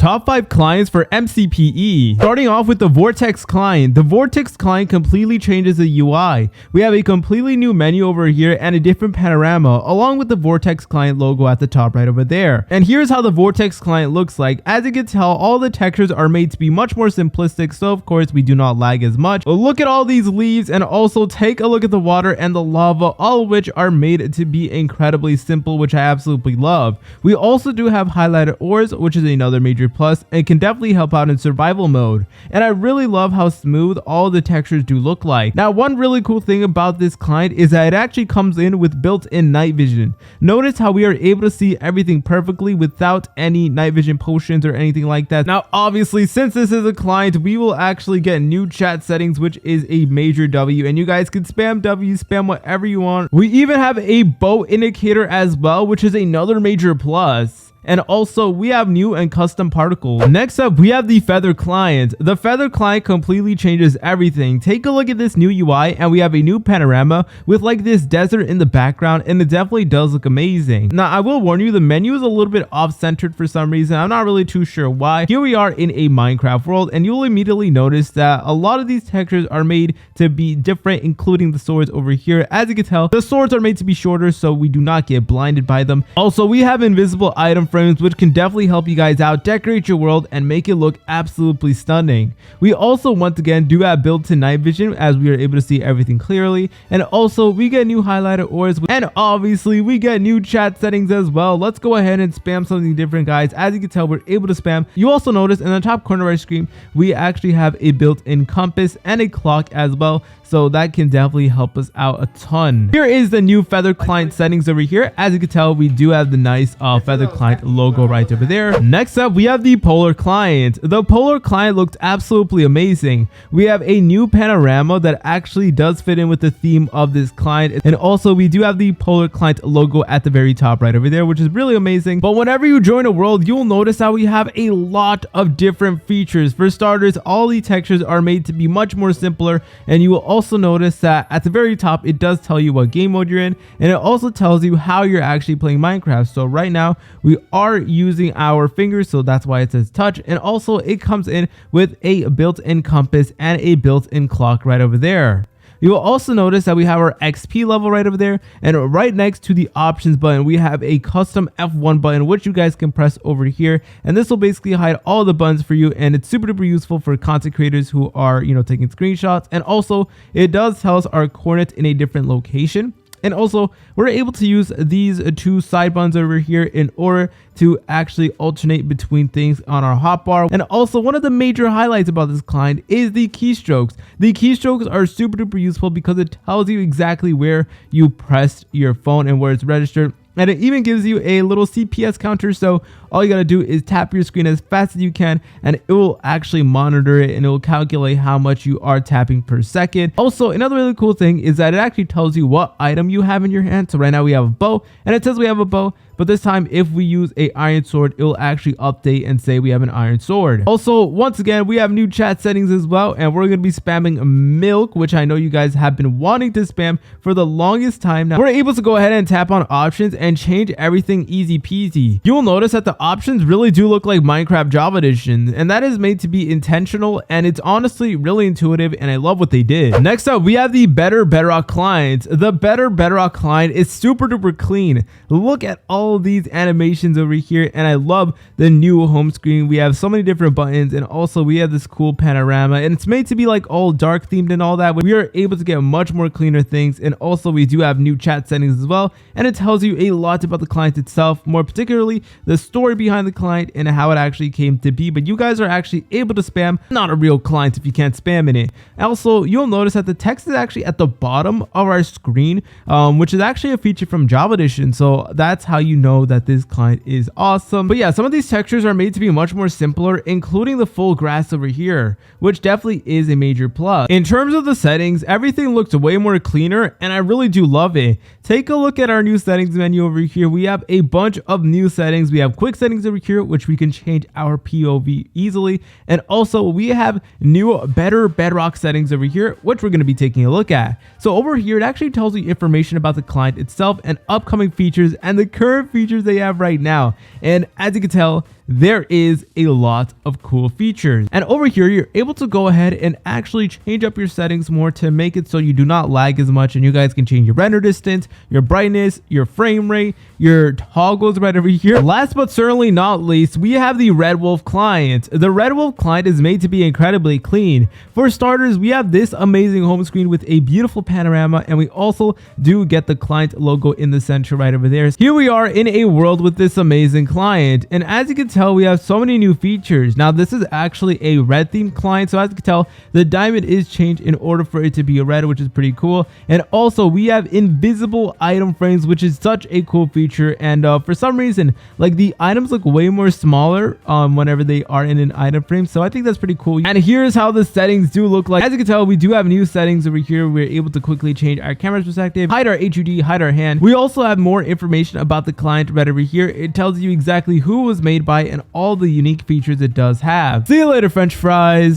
top 5 clients for MCPE. Starting off with the Vortex client. The Vortex client completely changes the UI. We have a completely new menu over here and a different panorama along with the Vortex client logo at the top right over there. And here's how the Vortex client looks like. As you can tell, all the textures are made to be much more simplistic, so of course we do not lag as much. But look at all these leaves, and also take a look at the water and the lava, all of which are made to be incredibly simple, which I absolutely love. We also do have highlighted ores, which is another major plus, and can definitely help out in survival mode. And I really love how smooth all the textures do look like. Now, one really cool thing about this client is that it actually comes in with built-in night vision. Notice how we are able to see everything perfectly without any night vision potions or anything like that. Now, obviously, since this is a client, we will actually get new chat settings, which is a major W, and you guys can spam W, spam whatever you want. We even have a bow indicator as well, which is another major plus. And also, we have new and custom particles. Next up, we have the Feather client. The Feather client completely changes everything. Take a look at this new UI, and we have a new panorama with like this desert in the background, and it definitely does look amazing. Now, I will warn you, the menu is a little bit off-centered for some reason. I'm not really too sure why. Here we are in a Minecraft world, and you'll immediately notice that a lot of these textures are made to be different, including the swords over here. As you can tell, the swords are made to be shorter, so we do not get blinded by them. Also, we have invisible item frames, which can definitely help you guys out, decorate your world, and make it look absolutely stunning. We also once again do have built-in night vision, as we are able to see everything clearly, and also we get new highlighted ores, and obviously we get new chat settings as well. Let's go ahead and spam something different, guys. As you can tell, we're able to spam. You also notice in the top corner of our screen, we actually have a built-in compass and a clock as well, so that can definitely help us out a ton. Here is the new Feather client settings over here. As you can tell, we do have the nice Feather client logo right over there. Next up, we have the Polar client. The Polar client looked absolutely amazing. We have a new panorama that actually does fit in with the theme of this client, and also we do have the Polar client logo at the very top right over there, which is really amazing. But whenever you join a world, you'll notice that we have a lot of different features. For starters, all the textures are made to be much more simpler, and you will also notice that at the very top it does tell you what game mode you're in, and it also tells you how you're actually playing Minecraft. So right now we are using our fingers, so that's why it says touch, and also it comes in with a built-in compass and a built-in clock right over there. You will also notice that we have our XP level right over there, and right next to the options button we have a custom F1 button, which you guys can press over here, and this will basically hide all the buttons for you, and it's super duper useful for content creators who are taking screenshots. And also it does tell us our coordinates in a different location. And also, we're able to use these two side buttons over here in order to actually alternate between things on our hotbar. And also, one of the major highlights about this client is the keystrokes. The keystrokes are super duper useful because it tells you exactly where you pressed your phone and where it's registered. And it even gives you a little CPS counter, so all you gotta do is tap your screen as fast as you can, and it will actually monitor it, and it will calculate how much you are tapping per second. Also, another really cool thing is that it actually tells you what item you have in your hand. So right now we have a bow, and it says we have a bow, but this time if we use a iron sword, it will actually update and say we have an iron sword. Also, once again, we have new chat settings as well, and we're gonna be spamming milk, which I know you guys have been wanting to spam for the longest time now. We're able to go ahead and tap on options and change everything easy peasy. You will notice that the options really do look like Minecraft Java Edition, and that is made to be intentional, and it's honestly really intuitive, and I love what they did. Next up, we have the Bedrock client. The Bedrock client is super duper clean. Look at all of these animations over here, and I love the new home screen. We have so many different buttons, and also we have this cool panorama, and it's made to be like all dark themed and all that. We are able to get much more cleaner things, and also we do have new chat settings as well, and it tells you a lot about the client itself, more particularly the story behind the client and how it actually came to be. But you guys are actually able to spam. Not a real client if you can't spam in it. Also, you'll notice that the text is actually at the bottom of our screen, which is actually a feature from Java Edition, so that's how you know that this client is awesome. But yeah, some of these textures are made to be much more simpler, including the full grass over here, which definitely is a major plus. In terms of the settings, everything looks way more cleaner, and I really do love it. Take a look at our new settings menu over here. We have a bunch of new settings. We have quick settings over here, which we can change our POV easily, and also we have new better Bedrock settings over here, which we're going to be taking a look at. So over here, it actually tells you information about the client itself and upcoming features and the current features they have right now. And as you can tell, there is a lot of cool features. And over here, you're able to go ahead and actually change up your settings more to make it so you do not lag as much, and you guys can change your render distance, your brightness, your frame rate, your toggles right over here. Last but certainly not least, we have the Red Wolf client. The Red Wolf client is made to be incredibly clean. For starters, we have this amazing home screen with a beautiful panorama, and we also do get the client logo in the center right over there. Here we are in a world with this amazing client, and as you can tell, we have so many new features. Now, this is actually a red themed client, so as you can tell, the diamond is changed in order for it to be a red, which is pretty cool. And also, we have invisible item frames, which is such a cool feature. And for some reason, like, the items look way more smaller whenever they are in an item frame, so I think that's pretty cool. And here's how the settings do look like. As you can tell, we do have new settings over here. We're able to quickly change our camera's perspective, hide our HUD, hide our hand. We also have more information about the client right over here. It tells you exactly who it was made by and all the unique features it does have. See you later, French fries.